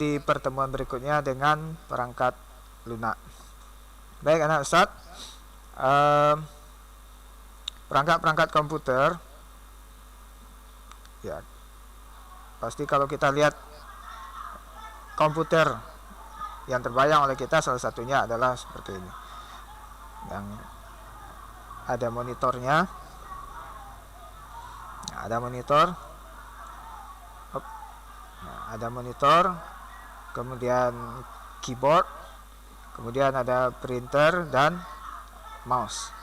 di pertemuan berikutnya dengan perangkat lunak. Baik anak Ustadz, perangkat-perangkat komputer ya, pasti kalau kita lihat komputer yang terbayang oleh kita salah satunya adalah seperti ini, yang ada monitornya. Nah, ada monitor, kemudian keyboard, kemudian ada printer dan mouse.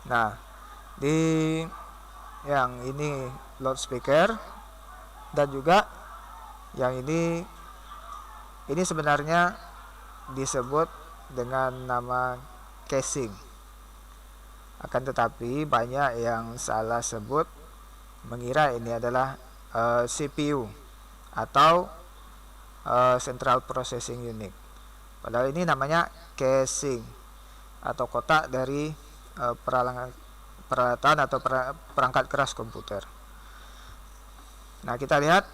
Nah, di yang ini loudspeaker, dan juga yang ini sebenarnya disebut dengan nama casing. Akan tetapi banyak yang salah sebut, mengira ini adalah CPU atau Central Processing Unit. Padahal ini namanya casing atau kotak dari peralatan atau perangkat keras komputer. Nah, kita lihat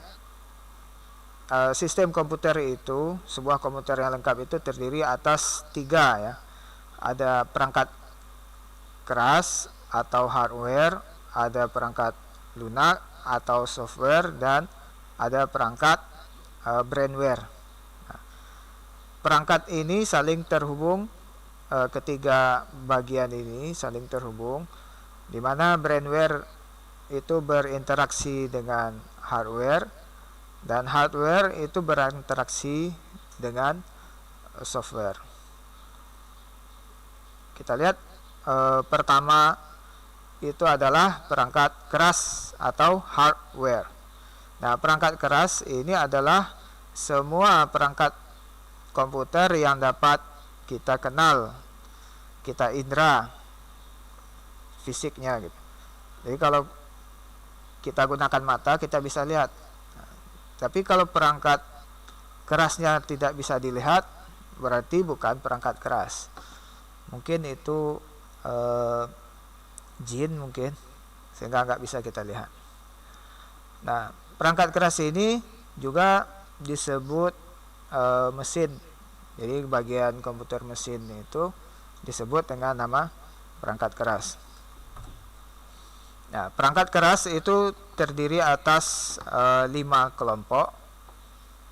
sistem komputer itu, sebuah komputer yang lengkap itu terdiri atas 3 ya. Ada perangkat keras atau hardware, ada perangkat lunak atau software, dan ada perangkat brainware. Nah, perangkat ini saling terhubung, ketiga bagian ini saling terhubung, di mana brainware itu berinteraksi dengan hardware dan hardware itu berinteraksi dengan software. Kita lihat pertama itu adalah perangkat keras atau hardware. Nah, perangkat keras ini adalah semua perangkat komputer yang dapat kita kenal, kita indera fisiknya gitu. Jadi kalau kita gunakan mata, kita bisa lihat. Tapi kalau perangkat kerasnya tidak bisa dilihat, berarti bukan perangkat keras. Mungkin itu jin mungkin, sehingga nggak bisa kita lihat. Nah, perangkat keras ini juga disebut mesin. Jadi bagian komputer mesin itu disebut dengan nama perangkat keras. Nah, perangkat keras itu terdiri atas 5 kelompok,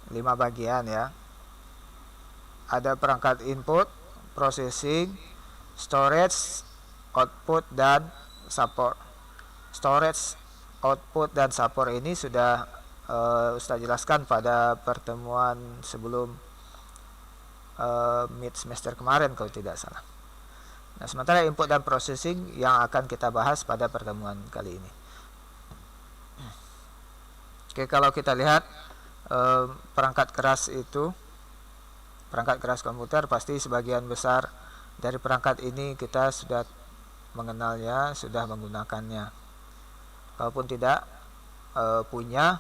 5 bagian ya. Ada perangkat input, processing, storage, output, dan support. Storage, output, dan support ini sudah Ustaz jelaskan pada pertemuan sebelum mid semester kemarin kalau tidak salah. Nah, sementara input dan processing yang akan kita bahas pada pertemuan kali ini. Oke, kalau kita lihat perangkat keras itu, perangkat keras komputer, pasti sebagian besar dari perangkat ini kita sudah mengenalnya, sudah menggunakannya. Kalaupun tidak punya,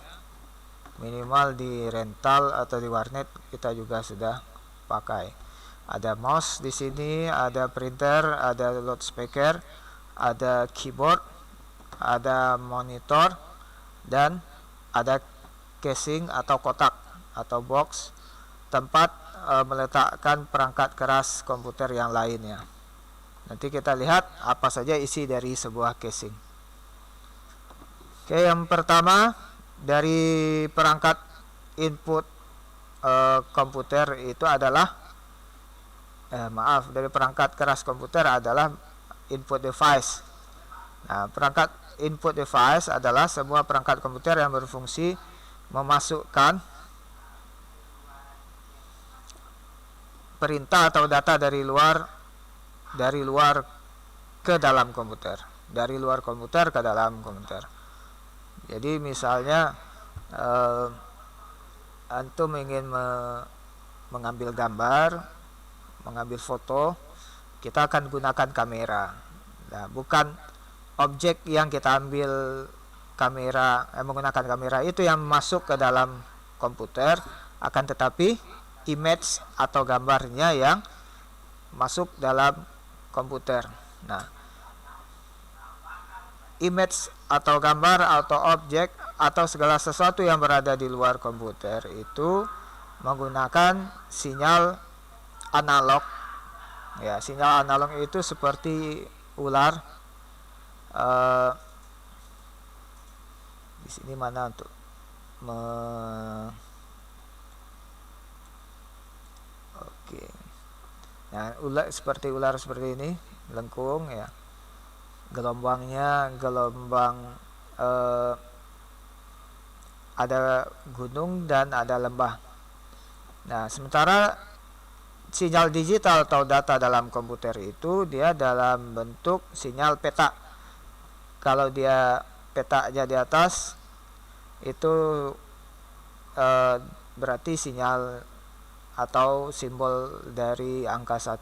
minimal di rental atau di warnet kita juga sudah pakai. Ada mouse di sini, ada printer, ada loudspeaker, ada keyboard, ada monitor, dan ada casing atau kotak atau box, tempat meletakkan perangkat keras komputer yang lainnya. Nanti kita lihat apa saja isi dari sebuah casing. Oke, yang pertama dari perangkat input komputer itu adalah dari perangkat keras komputer adalah input device. Nah, perangkat input device adalah semua perangkat komputer yang berfungsi memasukkan perintah atau data dari luar ke dalam komputer, dari luar komputer ke dalam komputer. Jadi misalnya antum ingin mengambil gambar, mengambil foto, kita akan gunakan kamera. Nah, bukan objek yang kita ambil menggunakan kamera itu yang masuk ke dalam komputer, akan tetapi image atau gambarnya yang masuk dalam komputer. Nah, image atau gambar atau objek atau segala sesuatu yang berada di luar komputer itu menggunakan sinyal analog. Ya, sinyal analog itu seperti ular. Di sini mana untuk oke. Nah, seperti ular seperti ini, melengkung ya. Gelombangnya gelombang ada gunung dan ada lembah. Nah, sementara sinyal digital atau data dalam komputer itu dia dalam bentuk sinyal peta. Kalau dia petanya di atas itu berarti sinyal atau simbol dari angka 1.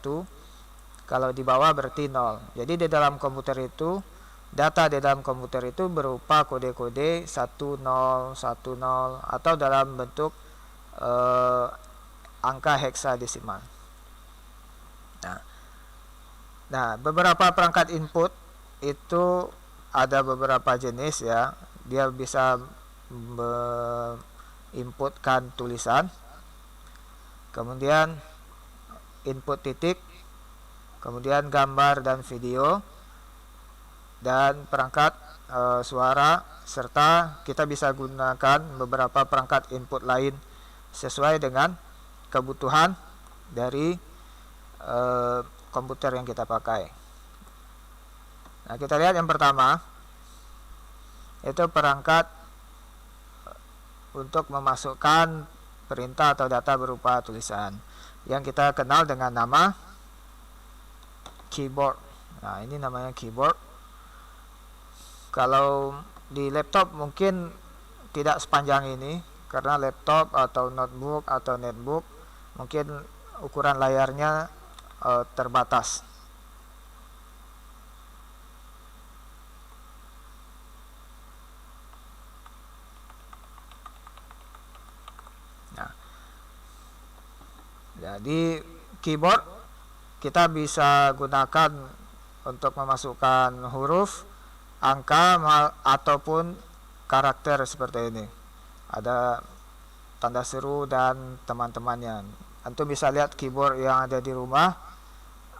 Kalau di bawah berarti 0. Jadi di dalam komputer itu, data di dalam komputer itu berupa kode-kode 1010 atau dalam bentuk angka heksadesimal. Nah, beberapa perangkat input itu ada beberapa jenis ya. Dia bisa inputkan tulisan, kemudian input titik, kemudian gambar dan video, dan perangkat suara, serta kita bisa gunakan beberapa perangkat input lain sesuai dengan kebutuhan dari komputer yang kita pakai. Nah, kita lihat yang pertama itu perangkat untuk memasukkan perintah atau data berupa tulisan yang kita kenal dengan nama keyboard. Nah, ini namanya keyboard. Kalau di laptop mungkin tidak sepanjang ini karena laptop atau notebook atau netbook mungkin ukuran layarnya terbatas. Nah, jadi keyboard kita bisa gunakan untuk memasukkan huruf, angka ataupun karakter seperti ini. Ada tanda seru dan teman-temannya. Antum bisa lihat keyboard yang ada di rumah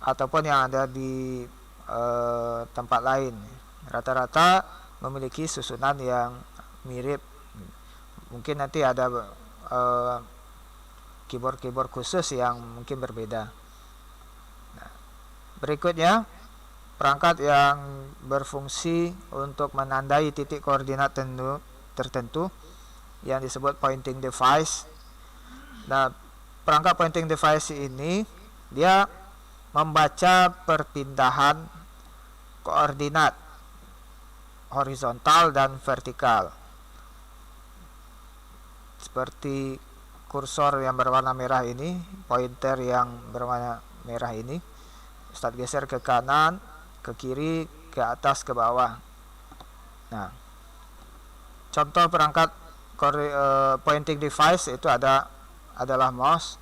ataupun yang ada di tempat lain. Rata-rata memiliki susunan yang mirip. Mungkin nanti ada keyboard-keyboard khusus yang mungkin berbeda. Nah, berikutnya perangkat yang berfungsi untuk menandai titik koordinat tertentu yang disebut pointing device. Nah, perangkat pointing device ini dia membaca perpindahan koordinat horizontal dan vertikal. Seperti kursor yang berwarna merah ini, pointer yang berwarna merah ini. Ustadz geser ke kanan, ke kiri, ke atas, ke bawah. Nah, contoh perangkat pointing device itu adalah mouse.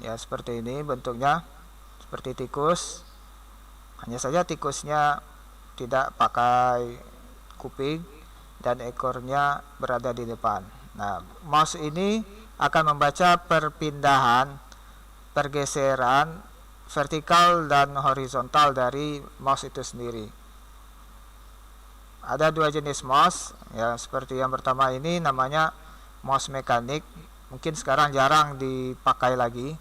Ya, seperti ini bentuknya, seperti tikus. Hanya saja tikusnya tidak pakai kuping dan ekornya berada di depan. Nah, mouse ini akan membaca perpindahan, pergeseran vertikal dan horizontal dari mouse itu sendiri. Ada dua jenis mouse, ya seperti yang pertama ini namanya mouse mekanik. Mungkin sekarang jarang dipakai lagi,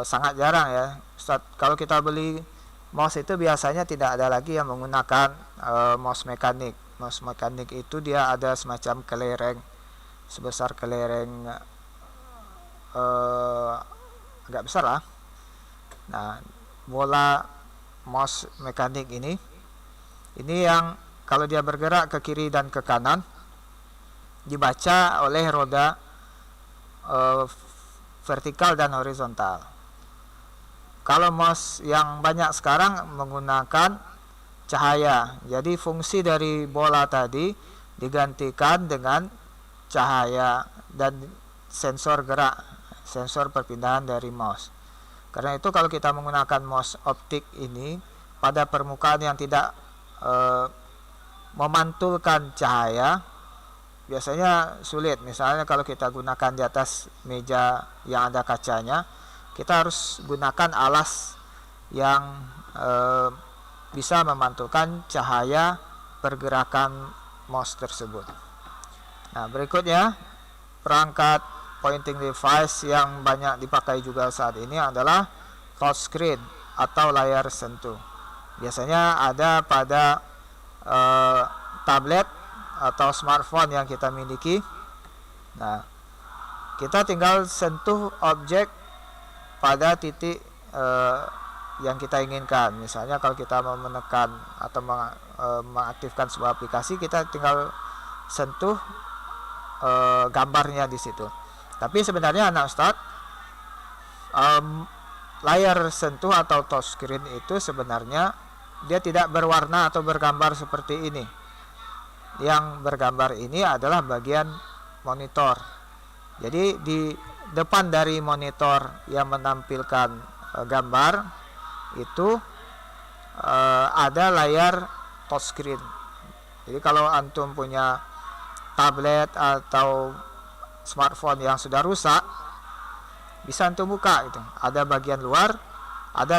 sangat jarang ya. Ustaz, kalau kita beli mouse itu biasanya tidak ada lagi yang menggunakan mouse mekanik. Mouse mekanik itu dia ada semacam kelereng sebesar kelereng agak besar lah. Nah, bola mouse mekanik ini yang kalau dia bergerak ke kiri dan ke kanan dibaca oleh roda vertikal dan horizontal. Kalau mouse yang banyak sekarang menggunakan cahaya, jadi fungsi dari bola tadi digantikan dengan cahaya dan sensor gerak, sensor perpindahan dari mouse. Karena itu kalau kita menggunakan mouse optik ini pada permukaan yang tidak memantulkan cahaya biasanya sulit. Misalnya kalau kita gunakan di atas meja yang ada kacanya, kita harus gunakan alas yang bisa memantulkan cahaya pergerakan mouse tersebut. Nah, berikutnya perangkat pointing device yang banyak dipakai juga saat ini adalah touchscreen atau layar sentuh. Biasanya ada pada tablet atau smartphone yang kita miliki. Nah, kita tinggal sentuh objek pada titik yang kita inginkan. Misalnya kalau kita mau menekan atau mengaktifkan sebuah aplikasi, kita tinggal sentuh gambarnya di situ. Tapi sebenarnya anak Ustadz, layar sentuh atau touchscreen itu sebenarnya dia tidak berwarna atau bergambar seperti ini. Yang bergambar ini adalah bagian monitor. Jadi di depan dari monitor yang menampilkan gambar itu ada layar touchscreen. Jadi kalau antum punya tablet atau smartphone yang sudah rusak, bisa antum buka itu. Ada bagian luar, ada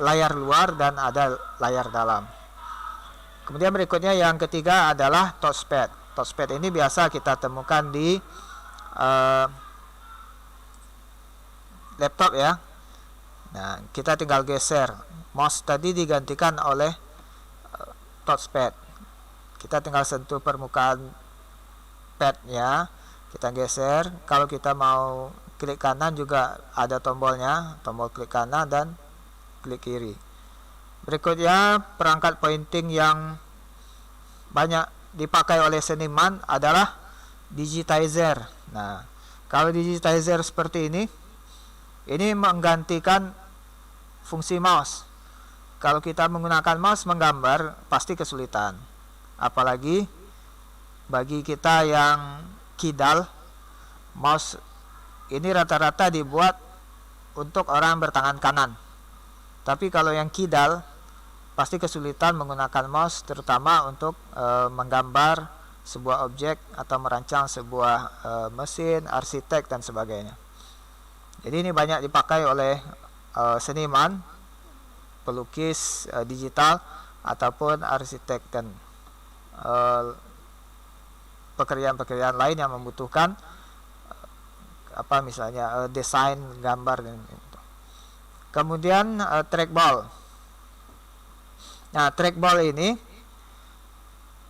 layar luar dan ada layar dalam. Kemudian berikutnya yang ketiga adalah touchpad. Touchpad ini biasa kita temukan di laptop ya. Nah, kita tinggal geser. Mouse tadi digantikan oleh touchpad. Kita tinggal sentuh permukaan padnya, kita geser. Kalau kita mau klik kanan juga ada tombolnya, tombol klik kanan dan klik kiri. Berikutnya perangkat pointing yang banyak dipakai oleh seniman adalah digitizer. Nah, kalau digitizer seperti ini menggantikan fungsi mouse. Kalau kita menggunakan mouse menggambar pasti kesulitan. Apalagi bagi kita yang kidal, mouse ini rata-rata dibuat untuk orang bertangan kanan. Tapi kalau yang kidal pasti kesulitan menggunakan mouse, terutama untuk menggambar sebuah objek atau merancang sebuah mesin, arsitek dan sebagainya. Jadi ini banyak dipakai oleh seniman, pelukis digital ataupun arsitek dan pekerjaan-pekerjaan lain yang membutuhkan misalnya desain gambar dan gitu. Kemudian trackball. Nah, trackball ini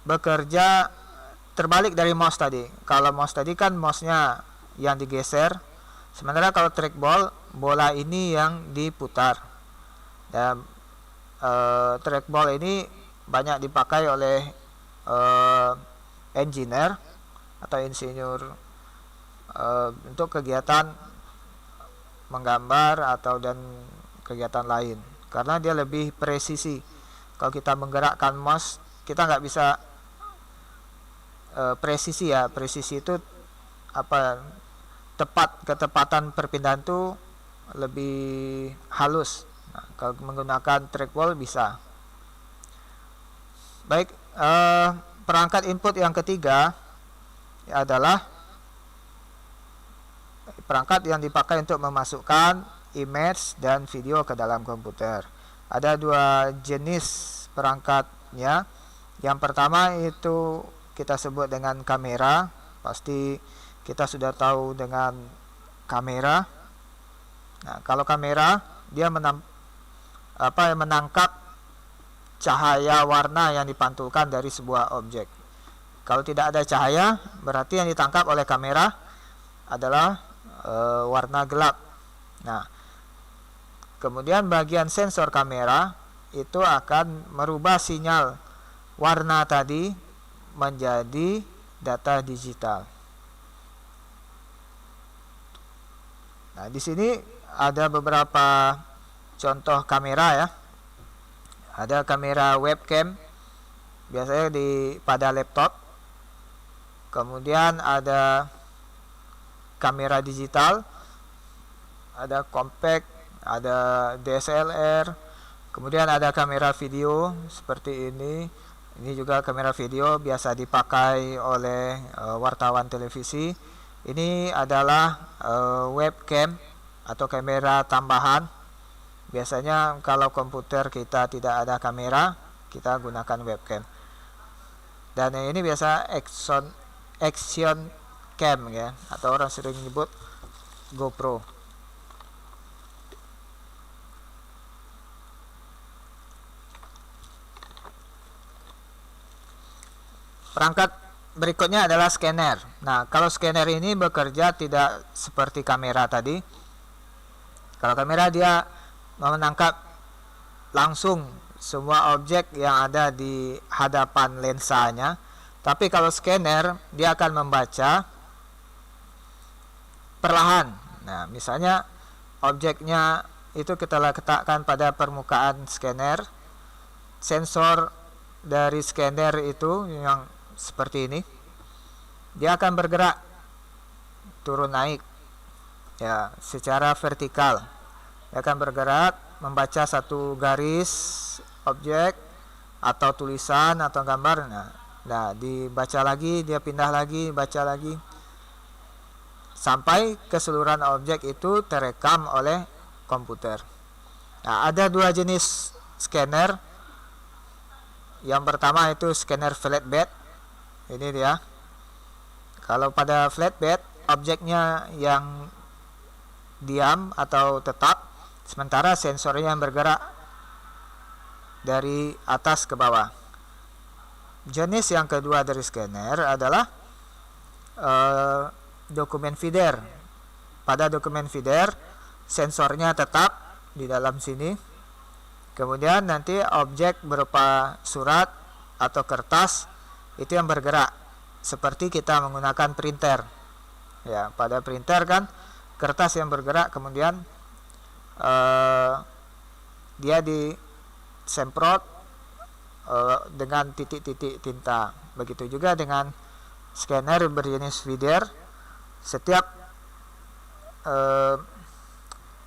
bekerja terbalik dari mouse tadi. Kalau mouse tadi kan mouse-nya yang digeser, sementara kalau trackball, bola ini yang diputar. Dan trackball ini banyak dipakai oleh engineer atau insinyur untuk kegiatan menggambar atau dan kegiatan lain, karena dia lebih presisi. Kalau kita menggerakkan mouse, kita nggak bisa presisi ya. Presisi itu ketepatan perpindahan itu lebih halus. Nah, kalau menggunakan trackball bisa. Baik, perangkat input yang ketiga adalah perangkat yang dipakai untuk memasukkan image dan video ke dalam komputer. Ada dua jenis perangkatnya. Yang pertama itu kita sebut dengan kamera. Pasti kita sudah tahu dengan kamera. Nah, kalau kamera dia menangkap cahaya warna yang dipantulkan dari sebuah objek. Kalau tidak ada cahaya, berarti yang ditangkap oleh kamera adalah warna gelap. Nah, kemudian bagian sensor kamera itu akan merubah sinyal warna tadi menjadi data digital. Nah, di sini ada beberapa contoh kamera ya. Ada kamera webcam, biasanya pada laptop. Kemudian ada kamera digital, ada compact, ada DSLR, Kemudian ada kamera video seperti ini. Ini juga kamera video biasa dipakai oleh wartawan televisi. Ini adalah webcam atau kamera tambahan. Biasanya kalau komputer kita tidak ada kamera, kita gunakan webcam. Dan ini biasa action cam ya, atau orang sering menyebut GoPro. Perangkat berikutnya adalah scanner. Nah, kalau scanner ini bekerja tidak seperti kamera tadi. Kalau kamera dia menangkap langsung semua objek yang ada di hadapan lensanya. Tapi kalau scanner dia akan membaca perlahan. Nah, misalnya objeknya itu kita letakkan pada permukaan scanner. Sensor dari scanner itu yang seperti ini, dia akan bergerak turun naik ya secara vertikal. Dia akan bergerak membaca satu garis objek atau tulisan atau gambar. Nah, dibaca lagi, dia pindah lagi, baca lagi sampai keseluruhan objek itu terekam oleh komputer. Nah, ada dua jenis scanner. Yang pertama itu scanner flatbed. Ini dia. Kalau pada flatbed, objeknya yang diam atau tetap, sementara sensornya yang bergerak dari atas ke bawah. Jenis yang kedua dari scanner adalah dokumen feeder. Pada dokumen feeder, sensornya tetap di dalam sini. Kemudian nanti objek berupa surat atau kertas itu yang bergerak, seperti kita menggunakan printer ya. Pada printer kan kertas yang bergerak, kemudian dia disemprot dengan titik-titik tinta. Begitu juga dengan scanner berjenis feeder. Setiap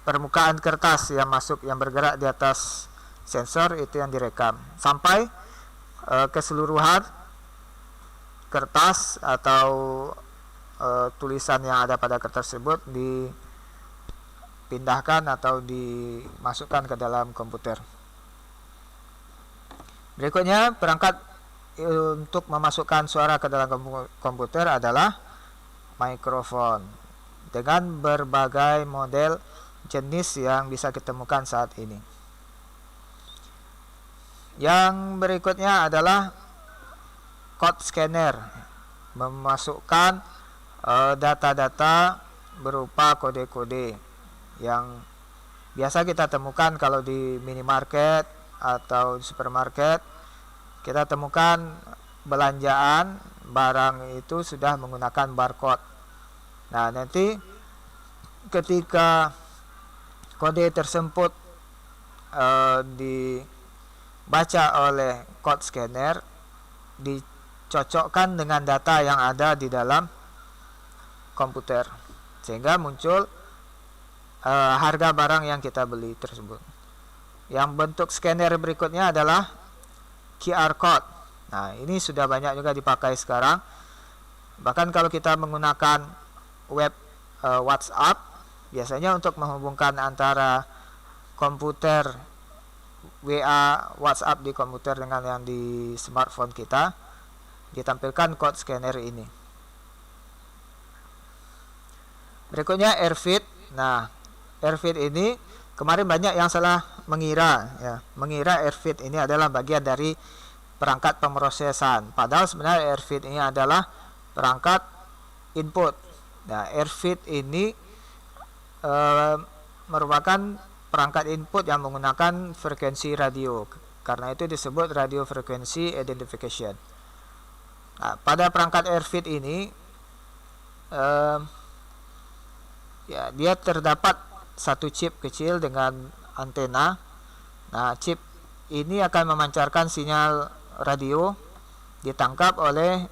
permukaan kertas yang masuk, yang bergerak di atas sensor itu yang direkam sampai keseluruhan kertas atau tulisan yang ada pada kertas tersebut dipindahkan atau dimasukkan ke dalam komputer. Berikutnya, perangkat untuk memasukkan suara ke dalam komputer adalah mikrofon dengan berbagai model jenis yang bisa kita temukan saat ini. Yang berikutnya adalah code scanner, memasukkan data-data berupa kode-kode yang biasa kita temukan kalau di minimarket atau di supermarket. Kita temukan belanjaan barang itu sudah menggunakan barcode. Nah, nanti ketika kode tersebut dibaca oleh code scanner, dicocokkan dengan data yang ada di dalam komputer sehingga muncul harga barang yang kita beli tersebut. Yang bentuk scanner berikutnya adalah QR code. Nah, ini sudah banyak juga dipakai sekarang. Bahkan kalau kita menggunakan web WhatsApp, biasanya untuk menghubungkan antara komputer WA WhatsApp di komputer dengan yang di smartphone kita, ditampilkan code scanner ini. Berikutnya AirFit. Nah, AirFit ini kemarin banyak yang salah mengira ya, mengira AirFit ini adalah bagian dari perangkat pemrosesan. Padahal sebenarnya AirFit ini adalah perangkat input. Nah, AirFit ini merupakan perangkat input yang menggunakan frekuensi radio. Karena itu disebut radio frequency identification. Nah, pada perangkat AirFit ini ya, dia terdapat satu chip kecil dengan antena. Nah, chip ini akan memancarkan sinyal radio, ditangkap oleh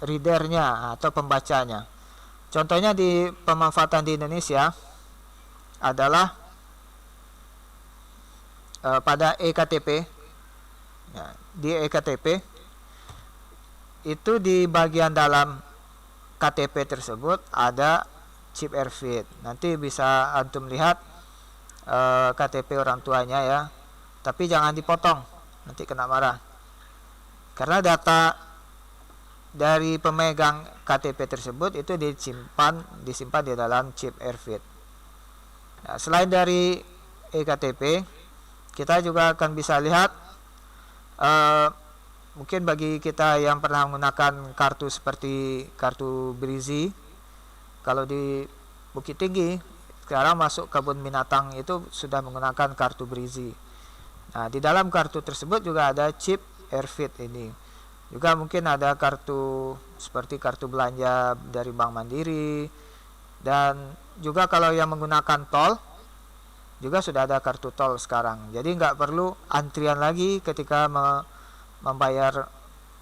readernya atau pembacanya. Contohnya di pemanfaatan di Indonesia adalah pada eKTP. Ya, di eKTP itu di bagian dalam KTP tersebut ada chip AirFit. Nanti bisa antum lihat KTP orang tuanya ya. Tapi jangan dipotong, nanti kena marah. Karena data dari pemegang KTP tersebut itu disimpan di dalam chip AirFit. Nah, selain dari eKTP, kita juga akan bisa lihat mungkin bagi kita yang pernah menggunakan kartu seperti kartu Brizi, kalau di Bukit Tinggi sekarang masuk kebun binatang itu sudah menggunakan kartu Brizi. Nah, di dalam kartu tersebut juga ada chip AirFit ini. Juga mungkin ada kartu seperti kartu belanja dari Bank Mandiri, dan juga kalau yang menggunakan tol juga sudah ada kartu tol sekarang. Jadi nggak perlu antrian lagi ketika membayar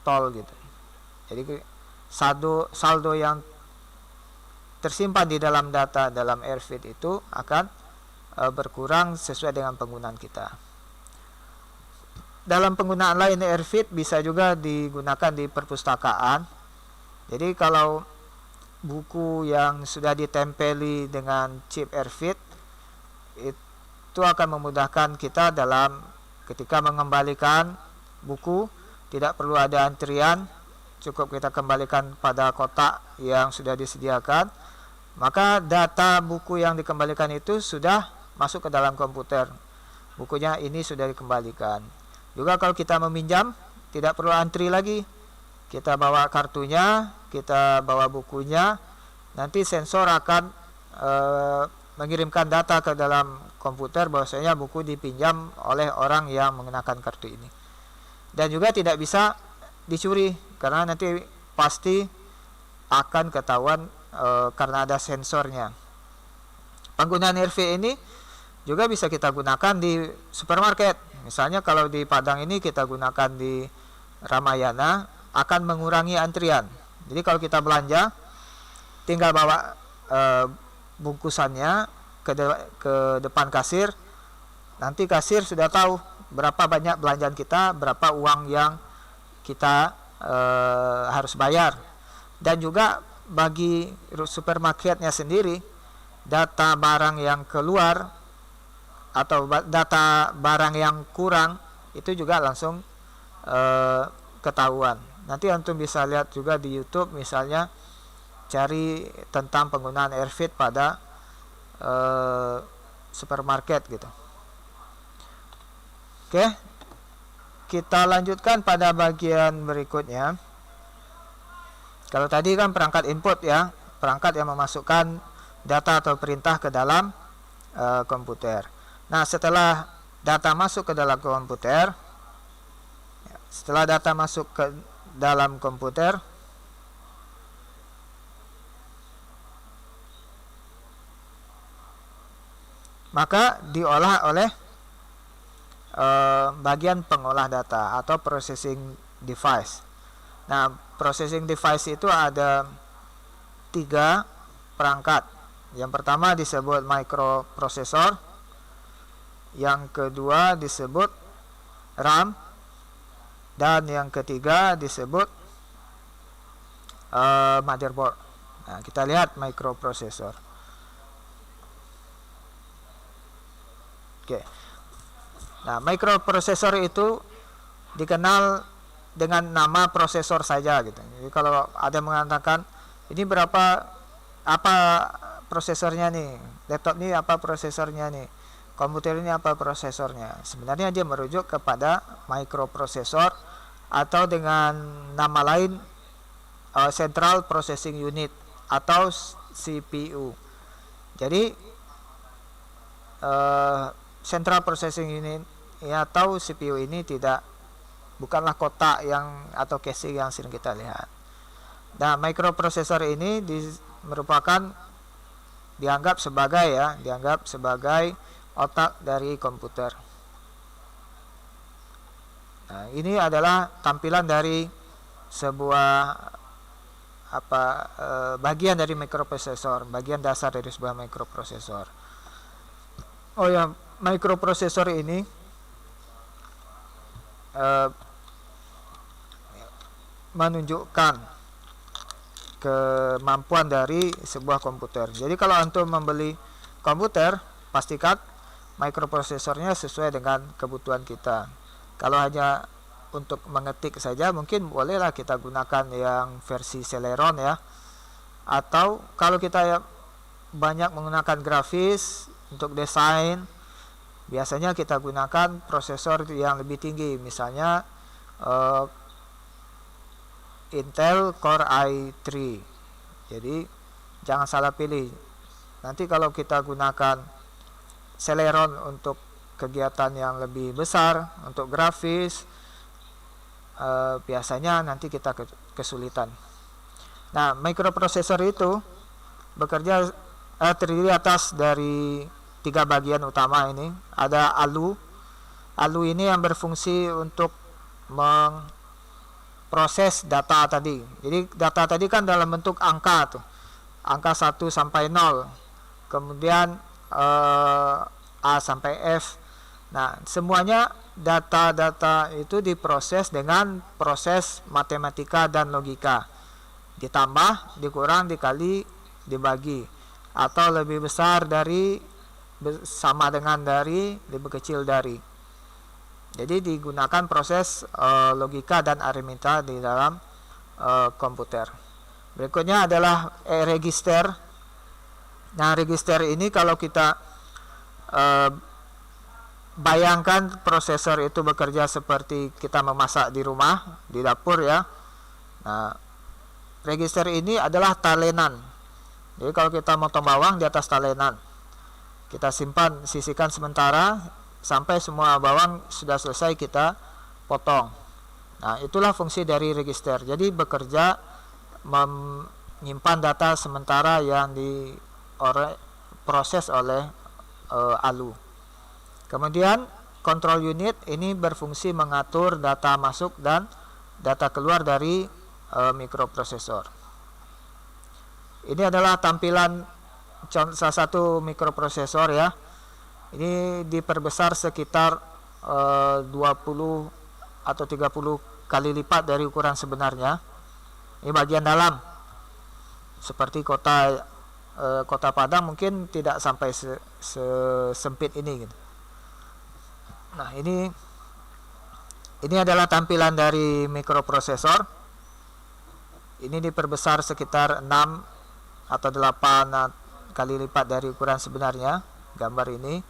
tol gitu. Jadi saldo yang tersimpan di dalam data dalam AirFit itu akan berkurang sesuai dengan penggunaan kita. Dalam penggunaan lain AirFit bisa juga digunakan di perpustakaan. Jadi kalau buku yang sudah ditempeli dengan chip AirFit itu akan memudahkan kita dalam ketika mengembalikan buku, tidak perlu ada antrian, cukup kita kembalikan pada kotak yang sudah disediakan, maka data buku yang dikembalikan itu sudah masuk ke dalam komputer. Bukunya ini sudah dikembalikan. Juga kalau kita meminjam, tidak perlu antri lagi. Kita bawa kartunya, kita bawa bukunya, nanti sensor akan mengirimkan data ke dalam komputer bahwasanya buku dipinjam oleh orang yang menggunakan kartu ini. Dan juga tidak bisa dicuri, karena nanti pasti akan ketahuan karena ada sensornya. Penggunaan AirFit ini juga bisa kita gunakan di supermarket. Misalnya kalau di Padang ini kita gunakan di Ramayana, akan mengurangi antrian. Jadi kalau kita belanja, tinggal bawa bungkusannya ke depan kasir. Nanti kasir sudah tahu berapa banyak belanjaan kita, berapa uang yang kita harus bayar. Dan juga bagi supermarketnya sendiri, data barang yang keluar atau data barang yang kurang itu juga langsung ketahuan. Nanti antum bisa lihat juga di YouTube, misalnya cari tentang penggunaan AirFit pada supermarket gitu. Oke, kita lanjutkan pada bagian berikutnya. Kalau tadi kan perangkat input ya, perangkat yang memasukkan data atau perintah ke dalam komputer. Nah, setelah data masuk ke dalam komputer, maka diolah oleh bagian pengolah data atau processing device. Nah, processing device itu ada 3 perangkat. Yang pertama disebut microprocessor, yang kedua disebut RAM, dan yang ketiga disebut motherboard. Nah, kita lihat microprocessor. Oke. Nah, microprocessor itu dikenal dengan nama prosesor saja gitu. Jadi kalau ada mengatakan ini apa prosesornya nih, laptop ini apa prosesornya nih, komputer ini apa prosesornya, sebenarnya dia merujuk kepada microprocessor atau dengan nama lain Central Processing Unit atau CPU. Jadi Central Processing Unit ya, atau CPU ini bukanlah kotak yang atau casing yang sering kita lihat. Nah, microprocessor ini dianggap sebagai otak dari komputer. Nah, ini adalah tampilan dari sebuah bagian dari microprocessor, bagian dasar dari sebuah microprocessor. Oh ya, microprocessor ini menunjukkan kemampuan dari sebuah komputer. Jadi kalau antum membeli komputer, pastikan mikroprosesornya sesuai dengan kebutuhan kita. Kalau hanya untuk mengetik saja, mungkin bolehlah kita gunakan yang versi Celeron ya. Atau kalau kita banyak menggunakan grafis untuk desain, biasanya kita gunakan prosesor yang lebih tinggi, misalnya Intel Core i3. Jadi jangan salah pilih. Nanti kalau kita gunakan Celeron untuk kegiatan yang lebih besar, untuk grafis, biasanya nanti kita kesulitan. Nah, mikroprosesor itu bekerja terdiri atas dari 3 bagian utama ini. Ada ALU. ALU ini yang berfungsi untuk proses data tadi. Jadi data tadi kan dalam bentuk angka tuh. Angka 1 sampai 0. Kemudian A sampai F. Nah, semuanya data-data itu diproses dengan proses matematika dan logika. Ditambah, dikurang, dikali, dibagi. Atau lebih besar dari, sama dengan dari, lebih kecil dari. Jadi digunakan proses logika dan aritmetika di dalam komputer. Berikutnya adalah register. Nah, register ini kalau kita bayangkan prosesor itu bekerja seperti kita memasak di rumah, di dapur ya. Nah, register ini adalah talenan. Jadi kalau kita motong bawang di atas talenan, kita simpan, sisihkan sementara sampai semua bawang sudah selesai kita potong. Nah, itulah fungsi dari register. Jadi bekerja menyimpan data sementara yang diproses oleh ALU. Kemudian control unit ini berfungsi mengatur data masuk dan data keluar dari mikroprosesor. Ini adalah tampilan salah satu mikroprosesor ya. Ini diperbesar sekitar 20 atau 30 kali lipat dari ukuran sebenarnya. Ini bagian dalam. Seperti kota Padang mungkin tidak sampai sempit ini gitu. Nah, ini adalah tampilan dari mikroprosesor. Ini diperbesar sekitar 6 atau 8 kali lipat dari ukuran sebenarnya. Gambar ini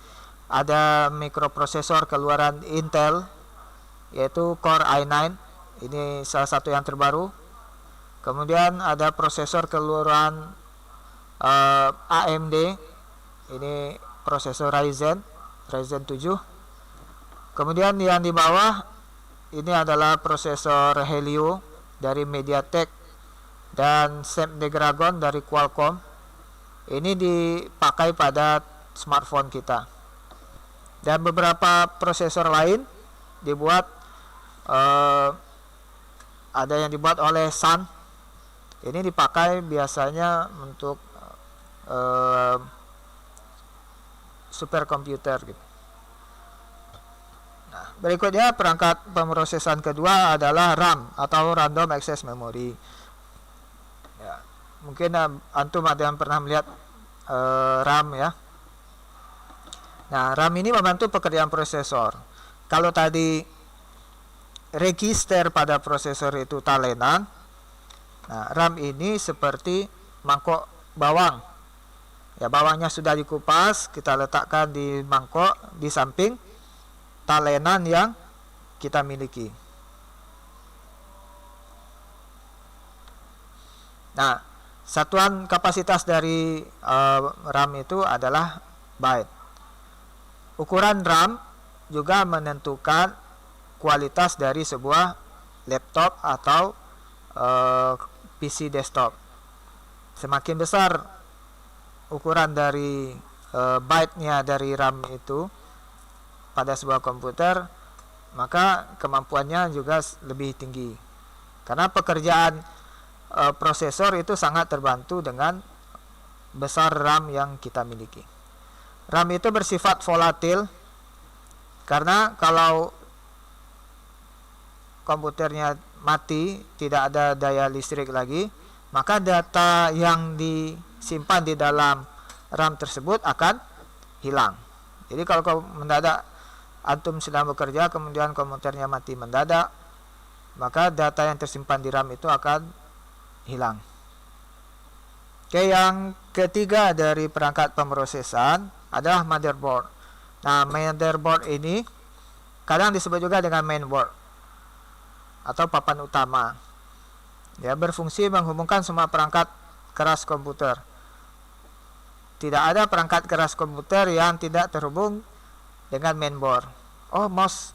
ada mikroprosesor keluaran Intel, yaitu Core i9. Ini salah satu yang terbaru. Kemudian ada prosesor keluaran AMD. Ini prosesor Ryzen 7. Kemudian yang di bawah ini adalah prosesor Helio dari MediaTek dan Snapdragon dari Qualcomm. Ini dipakai pada smartphone kita. Dan beberapa prosesor lain dibuat, ada yang dibuat oleh Sun. Ini dipakai biasanya untuk superkomputer gitu. Nah, berikutnya perangkat pemrosesan kedua adalah RAM atau Random Access Memory. Ya, mungkin antum ada yang pernah melihat RAM ya. Nah, RAM ini membantu pekerjaan prosesor. Kalau tadi register pada prosesor itu talenan, nah, RAM ini seperti mangkok bawang. Ya, bawangnya sudah dikupas, kita letakkan di mangkok di samping talenan yang kita miliki. Nah, satuan kapasitas dari RAM itu adalah byte. Ukuran RAM juga menentukan kualitas dari sebuah laptop atau PC desktop. Semakin besar ukuran dari byte-nya dari RAM itu pada sebuah komputer, maka kemampuannya juga lebih tinggi. Karena pekerjaan prosesor itu sangat terbantu dengan besar RAM yang kita miliki. RAM itu bersifat volatil, karena kalau komputernya mati, tidak ada daya listrik lagi, maka data yang disimpan di dalam RAM tersebut akan hilang. Jadi kalau mendadak antum sedang bekerja kemudian komputernya mati mendadak, maka data yang tersimpan di RAM itu akan hilang. Oke, yang ketiga dari perangkat pemrosesan adalah motherboard. Nah, motherboard ini kadang disebut juga dengan mainboard atau papan utama. Ya, berfungsi menghubungkan semua perangkat keras komputer. Tidak ada perangkat keras komputer yang tidak terhubung dengan mainboard. Oh, mouse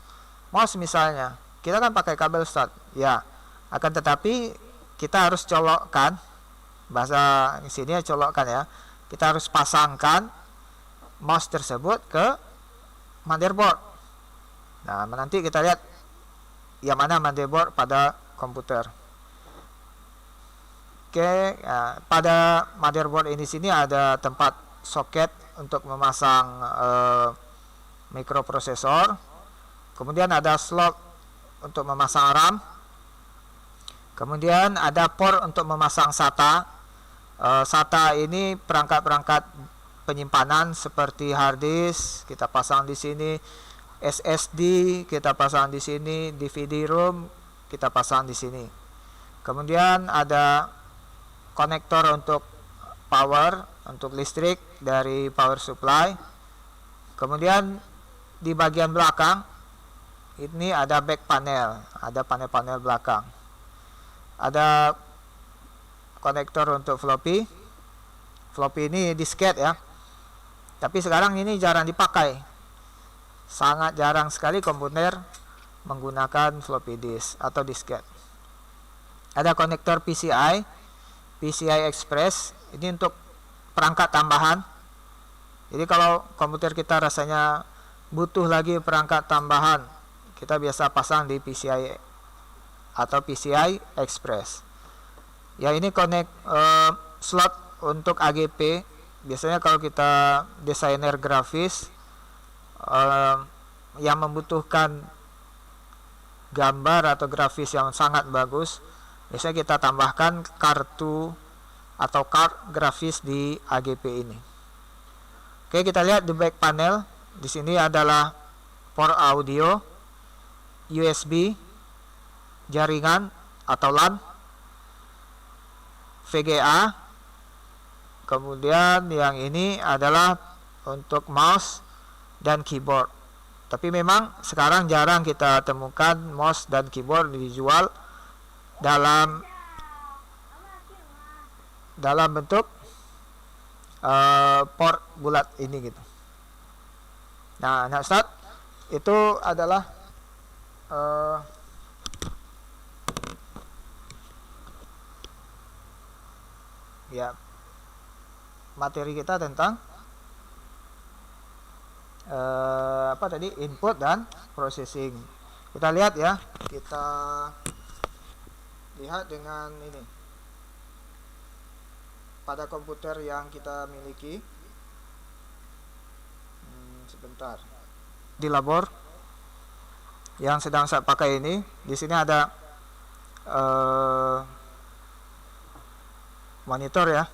misalnya, kita kan pakai kabel SATA. Ya, akan tetapi kita harus colokkan, bahasa sini colokkan ya. Kita harus pasangkan mouse tersebut ke motherboard. Nah, nanti kita lihat yang mana motherboard pada komputer. Oke, ya, pada motherboard ini sini ada tempat soket untuk memasang mikroprosesor. Kemudian ada slot untuk memasang RAM. Kemudian ada port untuk memasang SATA. SATA ini perangkat-perangkat penyimpanan seperti hard disk kita pasang di sini, SSD kita pasang di sini, DVD ROM kita pasang di sini. Kemudian ada konektor untuk power, untuk listrik dari power supply. Kemudian di bagian belakang ini ada back panel, ada panel-panel belakang. Ada konektor untuk floppy. Floppy ini disket ya. Tapi sekarang ini jarang dipakai. Sangat jarang sekali komputer menggunakan floppy disk atau disket. Ada konektor PCI Express. Ini untuk perangkat tambahan. Jadi kalau komputer kita rasanya butuh lagi perangkat tambahan, kita biasa pasang di PCI atau PCI Express. Ya, ini slot untuk AGP. Biasanya kalau kita desainer grafis yang membutuhkan gambar atau grafis yang sangat bagus, biasanya kita tambahkan kartu atau card grafis di AGP ini. Oke, kita lihat di back panel. Di sini adalah port audio, USB, jaringan atau LAN, VGA. Kemudian yang ini adalah untuk mouse dan keyboard. Tapi memang sekarang jarang kita temukan mouse dan keyboard dijual dalam bentuk port bulat ini gitu. Nah, Ustaz, itu adalah ya materi kita tentang apa tadi, input dan processing. Kita lihat ya, kita lihat dengan ini pada komputer yang kita miliki. Sebentar, di labor yang sedang saya pakai ini, di sini ada monitor ya.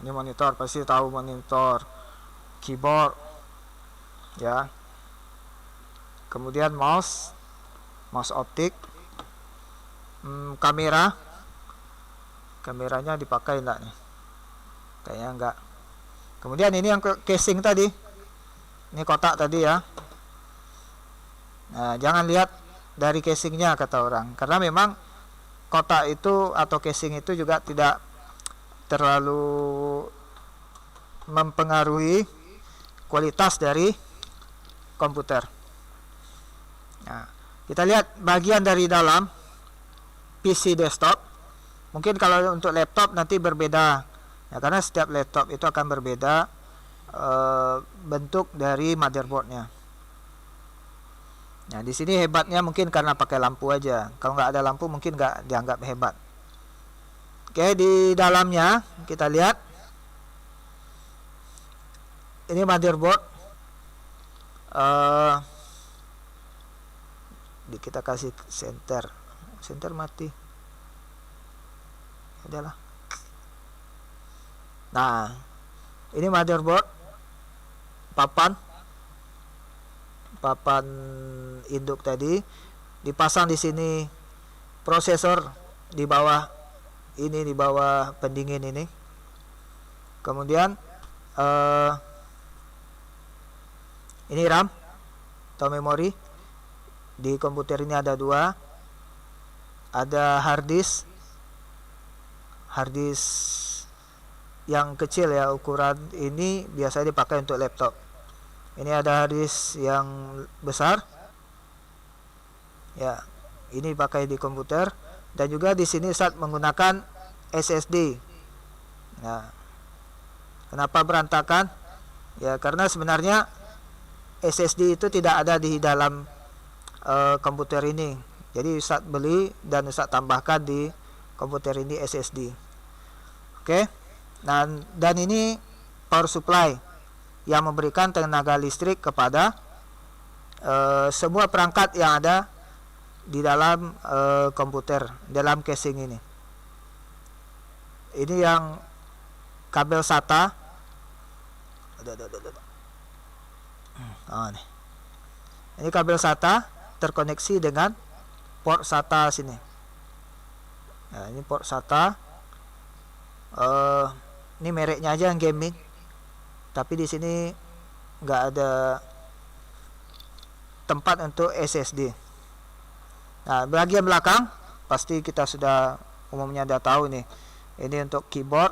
Ini monitor, pasti tahu monitor, keyboard ya. Kemudian mouse optik, kameranya dipakai enggak nih? Kayaknya enggak. Kemudian ini yang casing tadi, ini kotak tadi ya. Nah, jangan lihat dari casingnya kata orang, karena memang kotak itu atau casing itu juga tidak terlalu mempengaruhi kualitas dari komputer. Nah, kita lihat bagian dari dalam PC desktop. Mungkin kalau untuk laptop nanti berbeda ya, karena setiap laptop itu akan berbeda bentuk dari motherboardnya. Nah, di sini hebatnya mungkin karena pakai lampu aja. Kalau nggak ada lampu mungkin nggak dianggap hebat. Oke, di dalamnya kita lihat ini motherboard. Kita kasih center. center mati. Adalah. Nah, ini motherboard, papan induk tadi dipasang di sini, prosesor di bawah ini, di bawah pendingin ini. Kemudian ini RAM atau memori. Di komputer ini ada dua, ada hard disk yang kecil ya, ukuran ini biasanya dipakai untuk laptop. Ini ada hard disk yang besar ya, ini dipakai di komputer. Dan juga di sini Ustaz menggunakan SSD. Nah, kenapa berantakan? Ya karena sebenarnya SSD itu tidak ada di dalam komputer ini. Jadi Ustaz beli dan Ustaz tambahkan di komputer ini SSD. Oke. Dan ini power supply yang memberikan tenaga listrik kepada semua perangkat yang ada di dalam komputer, dalam casing ini. Ini yang kabel SATA. Nih. Ini kabel SATA terkoneksi dengan port SATA sini. Nah, ini port SATA. Ini mereknya aja yang gaming, tapi di sini nggak ada tempat untuk SSD. Nah, bagian belakang pasti kita sudah umumnya udah tahu nih. Ini untuk keyboard,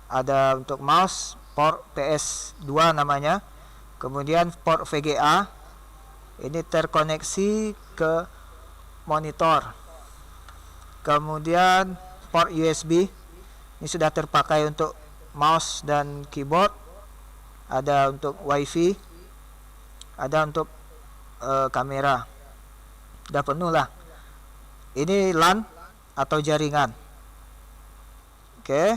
ada untuk mouse, port PS2 namanya. Kemudian port VGA. Ini terkoneksi ke monitor. Kemudian port USB. Ini sudah terpakai untuk mouse dan keyboard. Ada untuk WiFi, ada untuk kamera. Udah penuh lah. Ini LAN atau jaringan. Oke.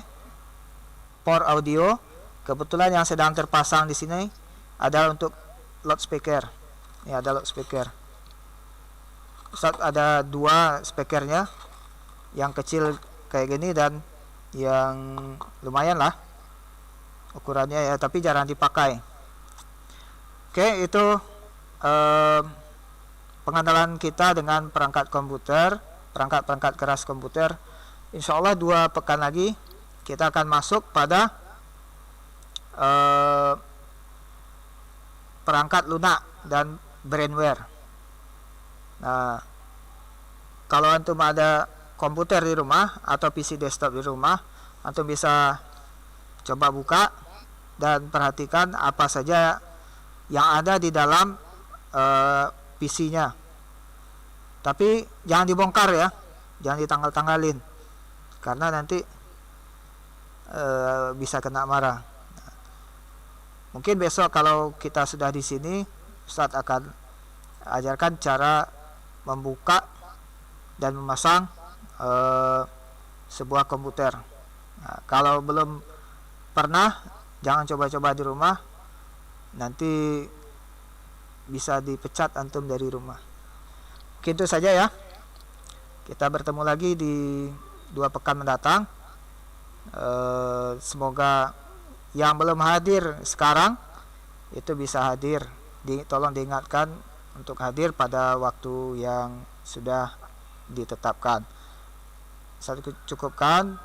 Port audio. Kebetulan yang sedang terpasang di sini adalah untuk loudspeaker. Ini ada loudspeaker. Ustaz ada dua speakernya, yang kecil kayak gini dan yang lumayan lah ukurannya ya, tapi jarang dipakai. Oke, itu pengenalan kita dengan perangkat komputer, perangkat keras komputer. Insya Allah 2 pekan lagi kita akan masuk pada perangkat lunak dan brainware. Nah, kalau antum ada komputer di rumah atau PC desktop di rumah, antum bisa coba buka dan perhatikan apa saja yang ada di dalam PC-nya. Tapi jangan dibongkar ya, jangan ditanggal-tanggalin, karena nanti bisa kena marah. Mungkin besok kalau kita sudah di sini, Ustaz akan ajarkan cara membuka dan memasang sebuah komputer. Nah, kalau belum pernah, jangan coba-coba di rumah, nanti bisa dipecat antum dari rumah. Mungkin itu saja ya. Kita bertemu lagi di 2 pekan mendatang. Semoga yang belum hadir sekarang itu bisa hadir. Tolong diingatkan untuk hadir pada waktu yang sudah ditetapkan. Saya cukupkan.